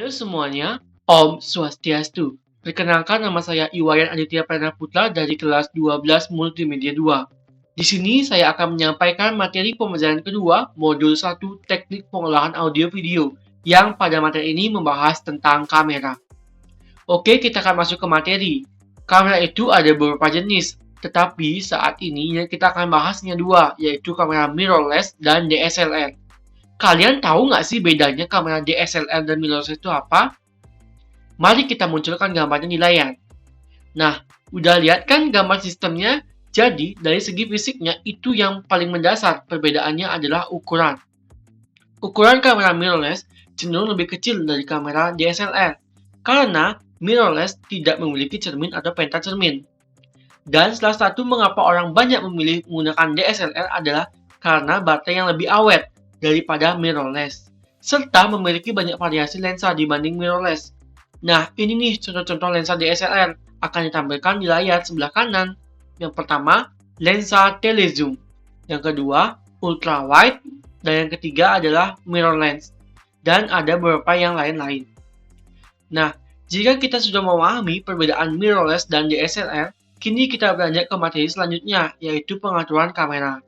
Halo semuanya, Om Swastiastu. Perkenalkan, nama saya Iwayan Aditya Pranaputra dari kelas 12 Multimedia 2. Di sini saya akan menyampaikan materi pembelajaran kedua, modul 1 Teknik Pengolahan Audio Video, yang pada materi ini membahas tentang kamera. Oke, kita akan masuk ke materi. Kamera itu ada beberapa jenis, tetapi saat ini yang kita akan bahasnya dua, yaitu kamera mirrorless dan DSLR. Kalian tahu nggak sih bedanya kamera DSLR dan mirrorless itu apa? Mari kita munculkan gambarnya di layar. Nah, udah lihat kan gambar sistemnya? Jadi, dari segi fisiknya, itu yang paling mendasar. Perbedaannya adalah ukuran. Ukuran kamera mirrorless cenderung lebih kecil dari kamera DSLR, karena mirrorless tidak memiliki cermin atau penta cermin. Dan salah satu mengapa orang banyak memilih menggunakan DSLR adalah karena baterai yang lebih awet daripada mirrorless, serta memiliki banyak variasi lensa dibanding mirrorless. Nah, ini nih contoh-contoh lensa DSLR akan ditampilkan di layar sebelah kanan. Yang pertama, lensa telezoom. Yang kedua, ultrawide. Dan yang ketiga adalah mirrorless. Dan ada beberapa yang lain-lain. Nah, jika kita sudah memahami perbedaan mirrorless dan DSLR, kini kita beranjak ke materi selanjutnya, yaitu pengaturan kamera.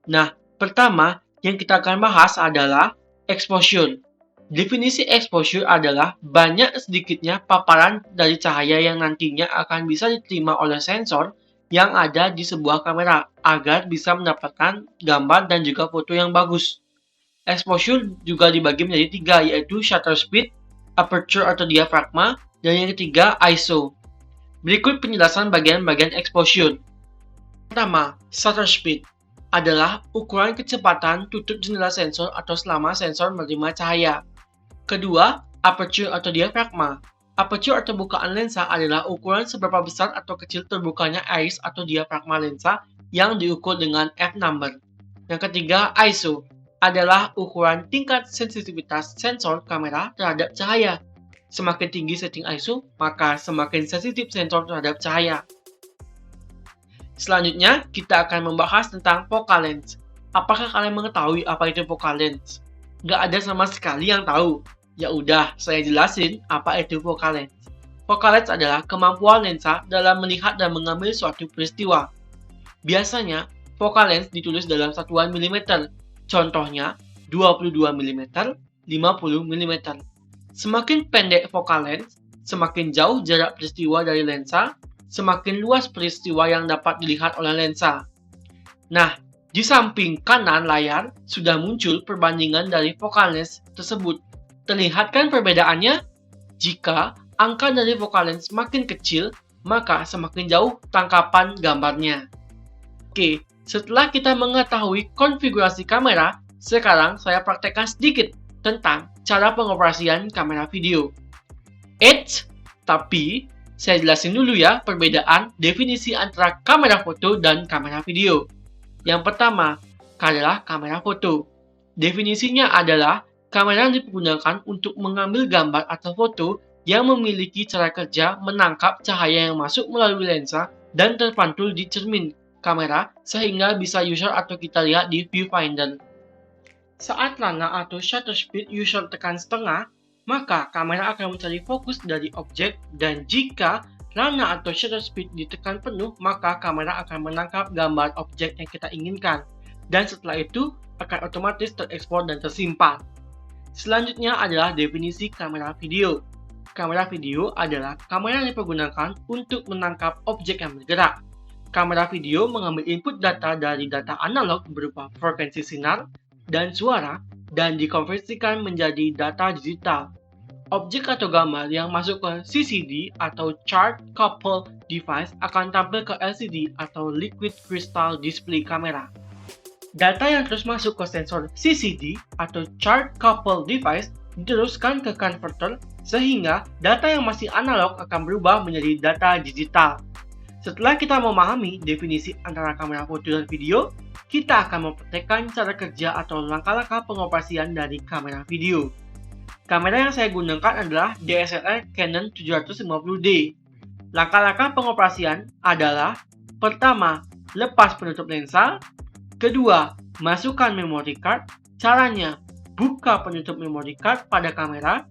Nah, pertama, yang kita akan bahas adalah exposure. Definisi exposure adalah banyak sedikitnya paparan dari cahaya yang nantinya akan bisa diterima oleh sensor yang ada di sebuah kamera agar bisa mendapatkan gambar dan juga foto yang bagus. Exposure juga dibagi menjadi tiga, yaitu shutter speed, aperture atau diafragma, dan yang ketiga ISO. Berikut penjelasan bagian-bagian exposure. Pertama, shutter speed adalah ukuran kecepatan tutup jendela sensor atau selama sensor menerima cahaya. Kedua, aperture atau diafragma. Aperture atau bukaan lensa adalah ukuran seberapa besar atau kecil terbukanya iris atau diafragma lensa yang diukur dengan f-number. Yang ketiga, ISO adalah ukuran tingkat sensitivitas sensor kamera terhadap cahaya. Semakin tinggi setting ISO, maka semakin sensitif sensor terhadap cahaya. Selanjutnya, kita akan membahas tentang focal length. Apakah kalian mengetahui apa itu focal length? Nggak ada sama sekali yang tahu. Ya udah, saya jelasin apa itu focal length. Focal length adalah kemampuan lensa dalam melihat dan mengambil suatu peristiwa. Biasanya, focal length ditulis dalam satuan mm. Contohnya, 22 mm, 50 mm. Semakin pendek focal length, semakin jauh jarak peristiwa dari lensa, semakin luas peristiwa yang dapat dilihat oleh lensa. Nah, di samping kanan layar sudah muncul perbandingan dari focal length tersebut. Terlihat kan perbedaannya? Jika angka dari focal length semakin kecil, maka semakin jauh tangkapan gambarnya. Oke, setelah kita mengetahui konfigurasi kamera, sekarang saya praktekkan sedikit tentang cara pengoperasian kamera video. Tapi saya jelasin dulu ya perbedaan definisi antara kamera foto dan kamera video. Yang pertama adalah kamera foto. Definisinya adalah kamera yang digunakan untuk mengambil gambar atau foto yang memiliki cara kerja menangkap cahaya yang masuk melalui lensa dan terpantul di cermin kamera sehingga bisa user atau kita lihat di viewfinder. Saat rana atau shutter speed user tekan setengah, maka kamera akan mencari fokus dari objek, dan jika rana atau shutter speed ditekan penuh, maka kamera akan menangkap gambar objek yang kita inginkan, dan setelah itu akan otomatis terekspor dan tersimpan. Selanjutnya adalah definisi kamera video. Kamera video adalah kamera yang dipergunakan untuk menangkap objek yang bergerak. Kamera video mengambil input data dari data analog berupa frekuensi sinar dan suara dan dikonversikan menjadi data digital. Objek atau gambar yang masuk ke CCD atau Charge Coupled Device akan tampil ke LCD atau Liquid Crystal Display kamera. Data yang terus masuk ke sensor CCD atau Charge Coupled Device diteruskan ke converter sehingga data yang masih analog akan berubah menjadi data digital. Setelah kita memahami definisi antara kamera foto dan video, kita akan mempraktekkan cara kerja atau langkah-langkah pengoperasian dari kamera video. Kamera yang saya gunakan adalah DSLR Canon 750D. Langkah-langkah pengoperasian adalah: pertama, lepas penutup lensa. Kedua, masukkan memory card. Caranya, buka penutup memory card pada kamera.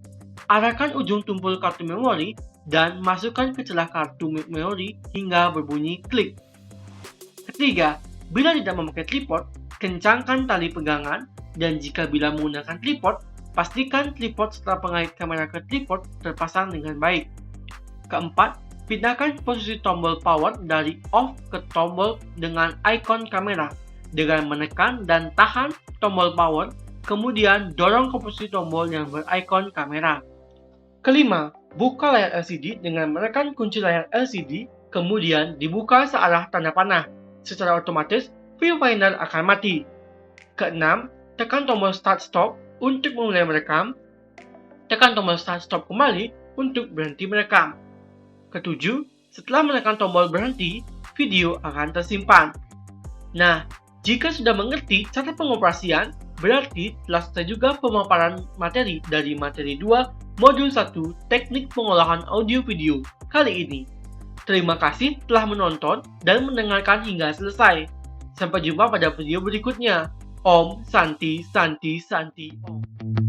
Arahkan ujung tumpul kartu memori dan masukkan ke celah kartu memori hingga berbunyi klik. Ketiga, bila tidak memakai tripod, kencangkan tali pegangan, dan jika bila menggunakan tripod, pastikan tripod setelah pengait kamera ke tripod terpasang dengan baik. Keempat, pindahkan posisi tombol power dari off ke tombol dengan ikon kamera dengan menekan dan tahan tombol power, kemudian dorong ke posisi tombol yang berikon kamera. Kelima, buka layar LCD dengan menekan kunci layar LCD, kemudian dibuka searah tanda panah. Secara otomatis, viewfinder akan mati. Keenam, tekan tombol start-stop untuk memulai merekam. Tekan tombol start-stop kembali untuk berhenti merekam. Ketujuh, setelah menekan tombol berhenti, video akan tersimpan. Nah, jika sudah mengerti cara pengoperasian, berarti telah selesai juga pemaparan materi dari materi 2 Modul 1 Teknik Pengolahan Audio Video kali ini. Terima kasih telah menonton dan mendengarkan hingga selesai. Sampai jumpa pada video berikutnya. Om Santi Santi Santi Om.